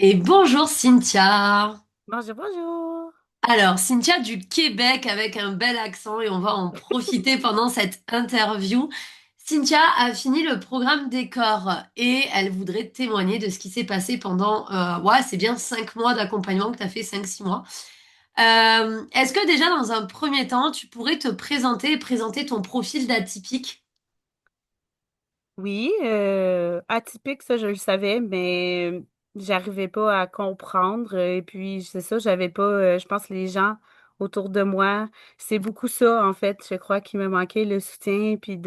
Et bonjour Cynthia. Bonjour, bonjour. Alors, Cynthia du Québec avec un bel accent et on va en profiter pendant cette interview. Cynthia a fini le programme décor et elle voudrait témoigner de ce qui s'est passé pendant, ouais, c'est bien 5 mois d'accompagnement que tu as fait, 5, 6 mois. Est-ce que déjà dans un premier temps, tu pourrais te présenter et présenter ton profil d'atypique? Oui, atypique, ça, je le savais, mais j'arrivais pas à comprendre. Et puis, c'est ça, j'avais pas, je pense, les gens autour de moi. C'est beaucoup ça, en fait. Je crois qu'il me manquait le soutien, puis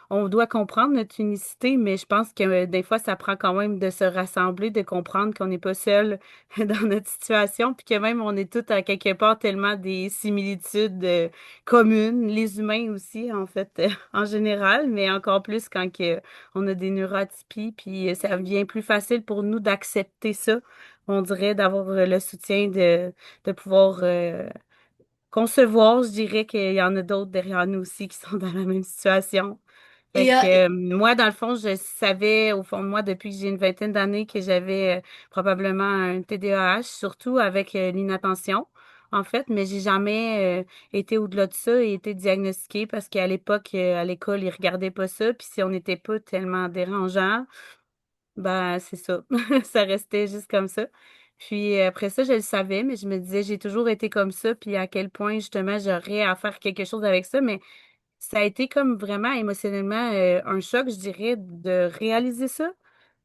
on doit comprendre notre unicité, mais je pense que des fois, ça prend quand même de se rassembler, de comprendre qu'on n'est pas seul dans notre situation, puis que même on est tous à quelque part tellement des similitudes communes, les humains aussi, en fait, en général, mais encore plus quand on a des neuroatypies, puis ça devient plus facile pour nous d'accepter ça. On dirait d'avoir le soutien de pouvoir concevoir, je dirais qu'il y en a d'autres derrière nous aussi qui sont dans la même situation. Fait Et, que moi, dans le fond, je savais au fond de moi depuis que j'ai une vingtaine d'années que j'avais probablement un TDAH, surtout avec l'inattention, en fait, mais j'ai jamais été au-delà de ça et été diagnostiquée parce qu'à l'époque, à l'école, ils regardaient pas ça, puis si on n'était pas tellement dérangeant, ben, c'est ça. Ça restait juste comme ça. Puis après ça, je le savais, mais je me disais, j'ai toujours été comme ça, puis à quel point justement j'aurais à faire quelque chose avec ça, mais ça a été comme vraiment émotionnellement un choc, je dirais, de réaliser ça.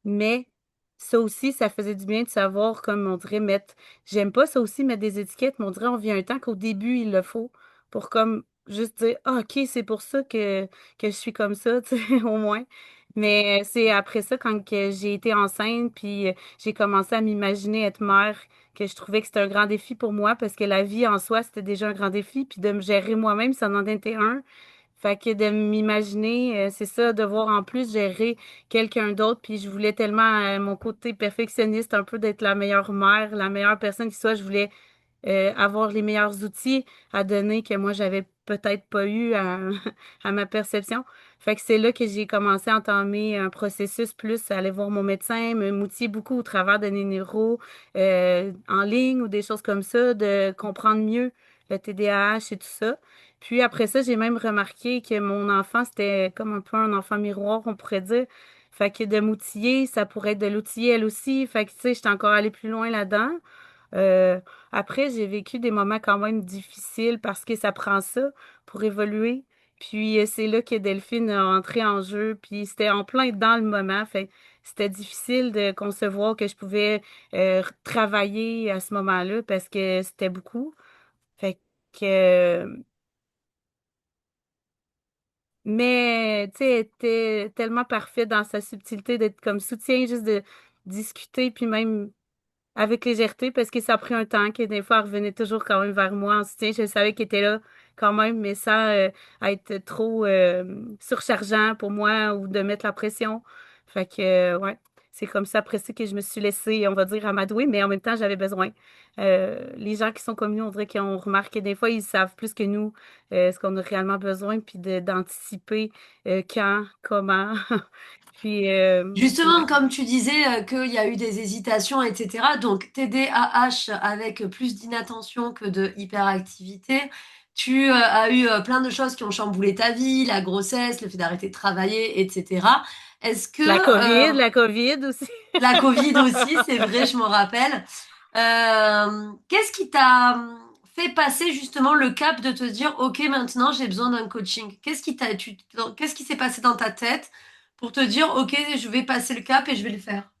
Mais ça aussi, ça faisait du bien de savoir, comme on dirait, mettre. J'aime pas ça aussi, mettre des étiquettes, mais on dirait, on vit un temps qu'au début, il le faut pour comme juste dire, ah, OK, c'est pour ça que je suis comme ça, tu sais, au moins. Mais c'est après ça, quand que j'ai été enceinte, puis j'ai commencé à m'imaginer être mère, que je trouvais que c'était un grand défi pour moi, parce que la vie en soi, c'était déjà un grand défi, puis de me gérer moi-même, ça en était un. Fait que de m'imaginer, c'est ça, devoir en plus gérer quelqu'un d'autre. Puis je voulais tellement mon côté perfectionniste, un peu d'être la meilleure mère, la meilleure personne qui soit. Je voulais avoir les meilleurs outils à donner que moi j'avais peut-être pas eu à, à ma perception. Fait que c'est là que j'ai commencé à entamer un processus plus, aller voir mon médecin, me m'outiller beaucoup au travers de des neuro en ligne ou des choses comme ça, de comprendre mieux le TDAH et tout ça. Puis après ça, j'ai même remarqué que mon enfant, c'était comme un peu un enfant miroir, on pourrait dire. Fait que de m'outiller, ça pourrait être de l'outiller elle aussi. Fait que, tu sais, j'étais encore allée plus loin là-dedans. Euh, Après, j'ai vécu des moments quand même difficiles parce que ça prend ça pour évoluer. Puis c'est là que Delphine a entré en jeu. Puis c'était en plein dans le moment. Fait que c'était difficile de concevoir que je pouvais travailler à ce moment-là parce que c'était beaucoup. Fait que mais, tu sais, elle était tellement parfait dans sa subtilité d'être comme soutien, juste de discuter, puis même avec légèreté, parce que ça a pris un temps, que des fois, elle revenait toujours quand même vers moi en soutien. Je savais qu'elle était là quand même, mais sans être trop surchargeant pour moi ou de mettre la pression. Fait que, ouais, c'est comme ça après ça que je me suis laissée, on va dire, amadouer, mais en même temps, j'avais besoin. Les gens qui sont comme nous, on dirait qu'on remarque que des fois, ils savent plus que nous ce qu'on a réellement besoin, puis d'anticiper quand, comment. Puis, Justement, ouais. comme tu disais qu'il y a eu des hésitations, etc. Donc, TDAH avec plus d'inattention que de hyperactivité. Tu as eu plein de choses qui ont chamboulé ta vie, la grossesse, le fait d'arrêter de travailler, etc. Est-ce que La COVID aussi. la Covid aussi, c'est vrai, je m'en rappelle. Qu'est-ce qui t'a fait passer justement le cap de te dire, OK, maintenant j'ai besoin d'un coaching? Qu'est-ce qui s'est passé dans ta tête pour te dire, OK, je vais passer le cap et je vais le faire?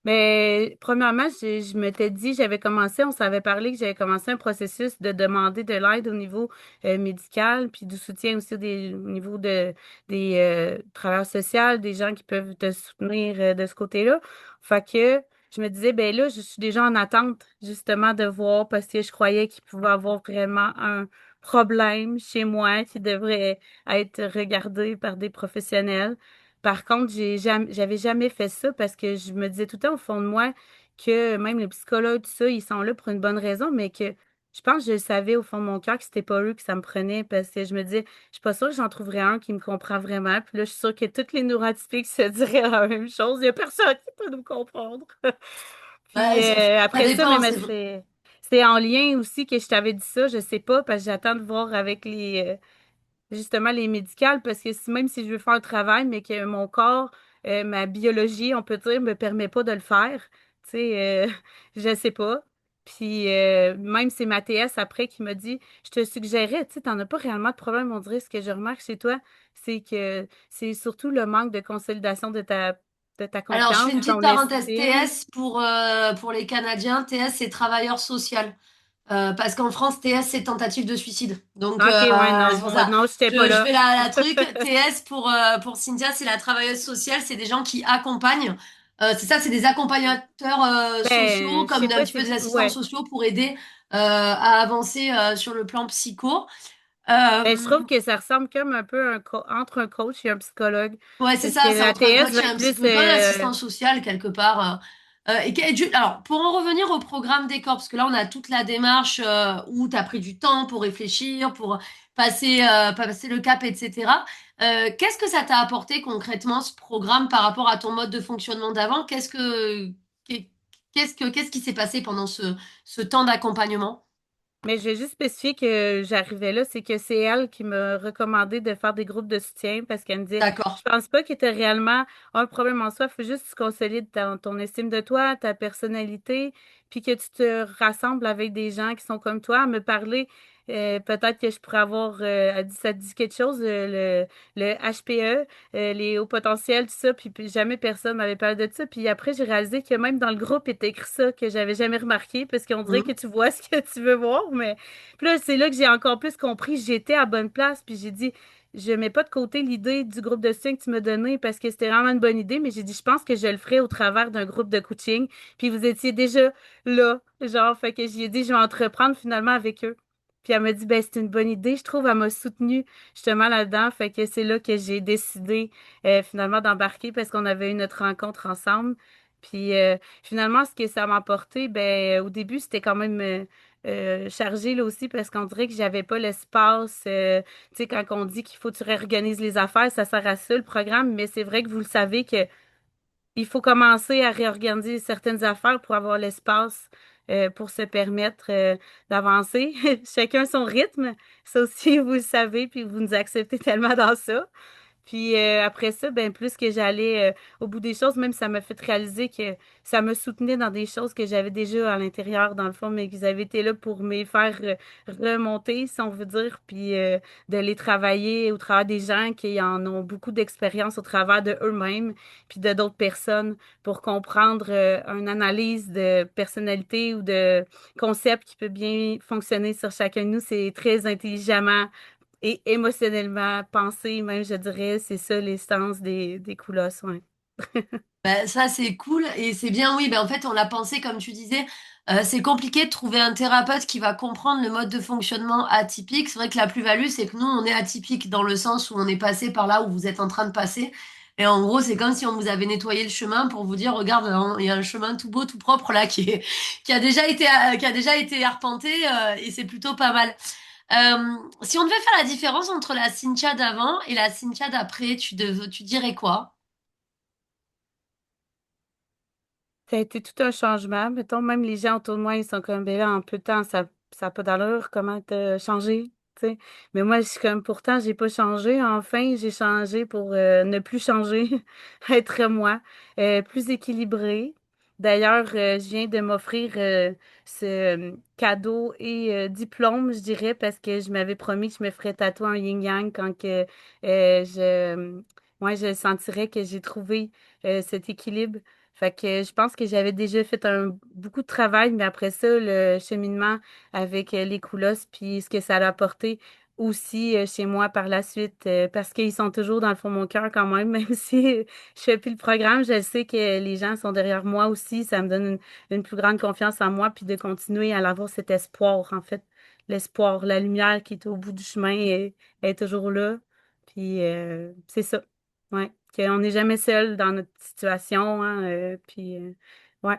Mais premièrement, je m'étais dit, j'avais commencé, on s'avait parlé que j'avais commencé un processus de demander de l'aide au niveau médical, puis du soutien aussi au niveau des travailleurs sociaux, des gens qui peuvent te soutenir de ce côté-là. Fait que je me disais, ben là, je suis déjà en attente justement de voir parce que je croyais qu'il pouvait avoir vraiment un problème chez moi qui devrait être regardé par des professionnels. Par contre, j'avais jamais fait ça parce que je me disais tout le temps au fond de moi que même les psychologues, tout ça, ils sont là pour une bonne raison, mais que Je pense que je savais au fond de mon cœur que c'était pas eux que ça me prenait parce que je me disais, je suis pas sûre que j'en trouverais un qui me comprend vraiment. Puis là, je suis sûre que toutes les neurotypiques se diraient la même chose. Il y a personne qui peut nous comprendre. Puis Ouais, ça après ça, dépend, mais c'est en lien aussi que je t'avais dit ça. Je sais pas parce que j'attends de voir avec justement les médicales parce que même si je veux faire un travail, mais que mon corps, ma biologie, on peut dire, me permet pas de le faire, tu sais, je sais pas. Puis même c'est ma TS après qui m'a dit, je te suggérais, tu sais, t'en as pas réellement de problème, on dirait, ce que je remarque chez toi, c'est que c'est surtout le manque de consolidation de ta Alors, je fais confiance, une petite ton parenthèse. estime. TS pour les Canadiens, TS c'est travailleur social. Parce qu'en France, TS c'est tentative de suicide. Donc, Ok, ouais, c'est non, pour ça. non, j'étais pas Je là. fais la truc. TS pour Cynthia, c'est la travailleuse sociale. C'est des gens qui accompagnent. C'est ça, c'est des accompagnateurs sociaux, Ben, je comme sais un pas petit peu si, des assistants ouais. sociaux pour aider à avancer sur le plan psycho. Ben, je Euh, trouve que ça ressemble comme un peu entre un coach et un psychologue. Ouais, c'est Parce que ça, c'est la entre un TS coach va et être un plus psy, comme un assistant social quelque part. Alors, pour en revenir au programme des corps, parce que là, on a toute la démarche où tu as pris du temps pour réfléchir, pour passer le cap, etc. Qu'est-ce que ça t'a apporté concrètement, ce programme, par rapport à ton mode de fonctionnement d'avant? Qu'est- qu'est-ce qui s'est passé pendant ce temps d'accompagnement? Mais je vais juste spécifier que j'arrivais là, c'est que c'est elle qui m'a recommandé de faire des groupes de soutien parce qu'elle me disait, je D'accord. pense pas que tu réellement un problème en soi, il faut juste que tu consolides ton estime de toi, ta personnalité, puis que tu te rassembles avec des gens qui sont comme toi, à me parler. Peut-être que je pourrais avoir, ça te dit quelque chose, le HPE, les hauts potentiels, tout ça, puis jamais personne m'avait parlé de ça. Puis après, j'ai réalisé que même dans le groupe, il était écrit ça, que j'avais jamais remarqué, parce qu'on dirait que Mhm. tu vois ce que tu veux voir, mais puis là, c'est là que j'ai encore plus compris, j'étais à bonne place, puis j'ai dit, je mets pas de côté l'idée du groupe de soutien que tu m'as donné, parce que c'était vraiment une bonne idée, mais j'ai dit, je pense que je le ferai au travers d'un groupe de coaching, puis vous étiez déjà là, genre, fait que j'ai dit, je vais entreprendre finalement avec eux. Puis elle m'a dit, ben, c'est une bonne idée, je trouve, elle m'a soutenue justement là-dedans, fait que c'est là que j'ai décidé finalement d'embarquer parce qu'on avait eu notre rencontre ensemble. Puis finalement, ce que ça m'a apporté, ben au début, c'était quand même chargé là aussi parce qu'on dirait que j'avais pas l'espace. Tu sais, quand on dit qu'il faut que tu réorganises les affaires, ça sert à ça le programme, mais c'est vrai que vous le savez que il faut commencer à réorganiser certaines affaires pour avoir l'espace pour se permettre d'avancer. Chacun son rythme. Ça aussi, vous le savez, puis vous nous acceptez tellement dans ça. Puis après ça, ben plus que j'allais au bout des choses, même ça m'a fait réaliser que ça me soutenait dans des choses que j'avais déjà à l'intérieur, dans le fond, mais qu'ils avaient été là pour me faire remonter, si on veut dire, puis de les travailler au travers des gens qui en ont beaucoup d'expérience au travers de eux-mêmes, puis de d'autres personnes pour comprendre une analyse de personnalité ou de concept qui peut bien fonctionner sur chacun de nous. C'est très intelligemment et émotionnellement pensé, même, je dirais, c'est ça l'essence des colosses, ouais. Ben, ça, c'est cool et c'est bien, oui. Ben, en fait, on l'a pensé, comme tu disais, c'est compliqué de trouver un thérapeute qui va comprendre le mode de fonctionnement atypique. C'est vrai que la plus-value, c'est que nous, on est atypique dans le sens où on est passé par là où vous êtes en train de passer. Et en gros, c'est comme si on vous avait nettoyé le chemin pour vous dire, regarde, il y a un chemin tout beau, tout propre là qui a déjà été arpenté et c'est plutôt pas mal. Si on devait faire la différence entre la Cynthia d'avant et la Cynthia d'après, tu dirais quoi? Ça a été tout un changement. Mettons, même les gens autour de moi, ils sont comme, ben là, en peu de temps, ça n'a pas d'allure, comment t'as changé, tu sais. Mais moi, je suis comme, pourtant, j'ai pas changé. Enfin, j'ai changé pour ne plus changer, être moi, plus équilibrée. D'ailleurs, je viens de m'offrir ce cadeau et diplôme, je dirais, parce que je m'avais promis que je me ferais tatouer un yin-yang quand que moi, je sentirais que j'ai trouvé cet équilibre. Fait que je pense que j'avais déjà fait beaucoup de travail, mais après ça, le cheminement avec les coolos, puis ce que ça a apporté aussi chez moi par la suite, parce qu'ils sont toujours dans le fond de mon cœur quand même, même si je fais plus le programme, je sais que les gens sont derrière moi aussi, ça me donne une plus grande confiance en moi, puis de continuer à avoir cet espoir, en fait, l'espoir, la lumière qui est au bout du chemin est toujours là, puis c'est ça. Ouais, qu'on n'est jamais seul dans notre situation, hein, puis ouais.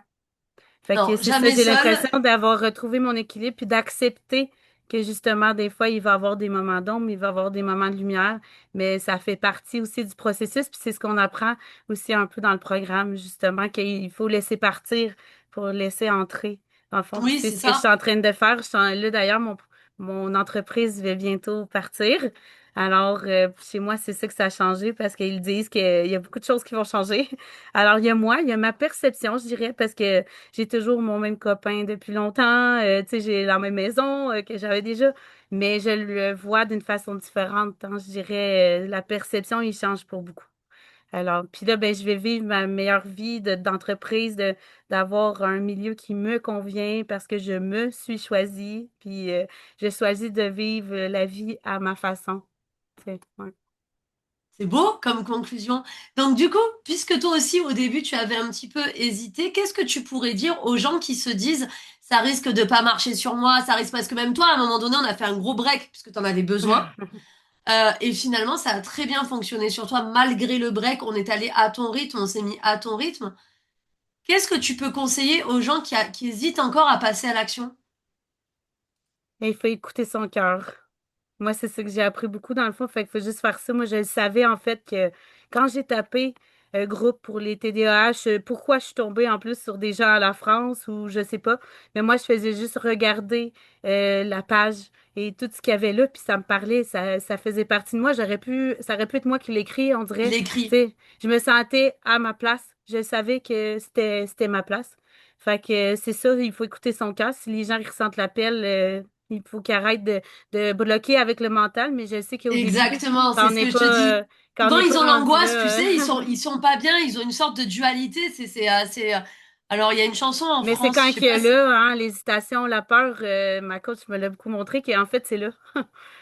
Fait que Non, c'est ça, jamais j'ai seul. l'impression d'avoir retrouvé mon équilibre puis d'accepter que justement, des fois, il va y avoir des moments d'ombre, il va y avoir des moments de lumière, mais ça fait partie aussi du processus, puis c'est ce qu'on apprend aussi un peu dans le programme, justement, qu'il faut laisser partir pour laisser entrer, dans le fond. Puis Oui, c'est c'est ce que je suis ça. en train de faire. Là, d'ailleurs, mon entreprise va bientôt partir. Alors, chez moi, c'est ça que ça a changé parce qu'ils disent qu'il y a beaucoup de choses qui vont changer. Alors, il y a moi, il y a ma perception, je dirais, parce que j'ai toujours mon même copain depuis longtemps. Tu sais, j'ai la même maison que j'avais déjà, mais je le vois d'une façon différente, hein. Je dirais, la perception, il change pour beaucoup. Alors, puis là, ben, je vais vivre ma meilleure vie d'entreprise, d'avoir un milieu qui me convient parce que je me suis choisie, puis je choisis de vivre la vie à ma façon. Tu sais, ouais. C'est beau comme conclusion. Donc du coup, puisque toi aussi au début tu avais un petit peu hésité, qu'est-ce que tu pourrais dire aux gens qui se disent ça risque de pas marcher sur moi, ça risque parce que même toi à un moment donné on a fait un gros break puisque tu en avais besoin. Et finalement ça a très bien fonctionné sur toi malgré le break, on est allé à ton rythme, on s'est mis à ton rythme. Qu'est-ce que tu peux conseiller aux gens qui hésitent encore à passer à l'action? Et il faut écouter son cœur. Moi, c'est ça que j'ai appris beaucoup dans le fond. Fait qu'il faut juste faire ça. Moi, je le savais en fait que quand j'ai tapé groupe pour les TDAH, pourquoi je suis tombée en plus sur des gens à la France ou je sais pas. Mais moi, je faisais juste regarder la page et tout ce qu'il y avait là, puis ça me parlait, ça faisait partie de moi. Ça aurait pu être moi qui l'écris, on Il dirait. Tu écrit. sais, je me sentais à ma place. Je savais que c'était ma place. Fait que c'est ça, il faut écouter son cœur. Si les gens ils ressentent l'appel, il faut qu'ils arrêtent de bloquer avec le mental, mais je sais qu'au début, Exactement, c'est quand on ce n'est que je te pas, dis. quand on Souvent, n'est pas ils ont rendu l'angoisse, tu là. sais, ils sont pas bien, ils ont une sorte de dualité. C'est assez. Alors, il y a une chanson en Mais c'est France, quand je sais il y pas a si. là, hein, l'hésitation, la peur, ma coach me l'a beaucoup montré qu'en fait, c'est là.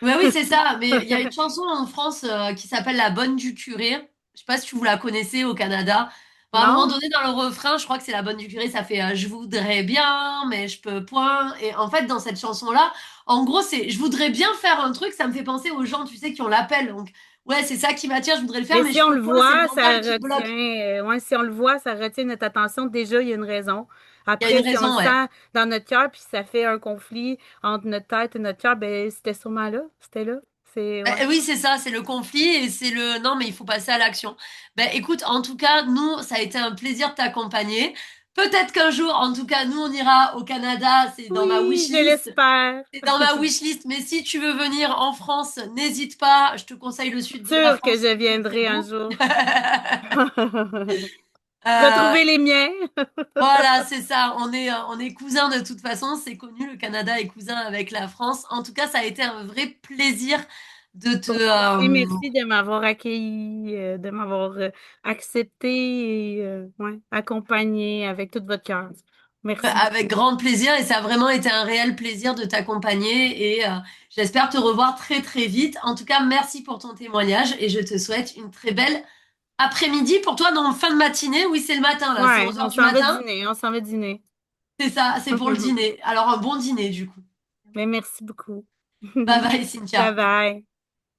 Ouais, oui, c'est ça. Mais il y a une chanson en France qui s'appelle La Bonne du Curé. Je sais pas si vous la connaissez au Canada. Bon, à un moment Non? donné, dans le refrain, je crois que c'est La Bonne du Curé, ça fait Je voudrais bien, mais je peux point. Et en fait, dans cette chanson-là, en gros, c'est je voudrais bien faire un truc, ça me fait penser aux gens, tu sais, qui ont l'appel. Donc, ouais, c'est ça qui m'attire, je voudrais le faire, Mais mais si je on peux le point, c'est le voit, ça mental qui retient, bloque. ouais, si on le voit, ça retient notre attention. Déjà, il y a une raison. Il y a une Après, si on le raison, ouais. sent dans notre cœur, puis ça fait un conflit entre notre tête et notre cœur, ben, c'était sûrement là. C'était là. C'est, ouais. Oui, c'est ça, c'est le conflit et c'est le non, mais il faut passer à l'action. Ben écoute, en tout cas, nous, ça a été un plaisir de t'accompagner. Peut-être qu'un jour, en tout cas, nous, on ira au Canada, c'est dans ma Oui, wish je list. l'espère. C'est dans ma wish list, mais si tu veux venir en France, n'hésite pas. Je te conseille le sud de la Sûr que France, je c'est très très viendrai un beau. jour. Euh, Retrouver les miens. voilà, c'est ça. On est cousins de toute façon, c'est connu. Le Canada est cousin avec la France. En tout cas, ça a été un vrai plaisir de te, Pour moi aussi, merci de m'avoir accueilli, de m'avoir accepté et ouais, accompagné avec tout votre cœur. Merci avec beaucoup. grand plaisir et ça a vraiment été un réel plaisir de t'accompagner et j'espère te revoir très très vite. En tout cas, merci pour ton témoignage et je te souhaite une très belle après-midi pour toi, non, fin de matinée. Oui, c'est le matin là, c'est Ouais, 11 on heures du s'en va matin. dîner, on s'en va dîner. C'est ça, c'est pour le dîner. Alors un bon dîner du coup. Mais merci beaucoup. Bye bye Bye Cynthia. bye.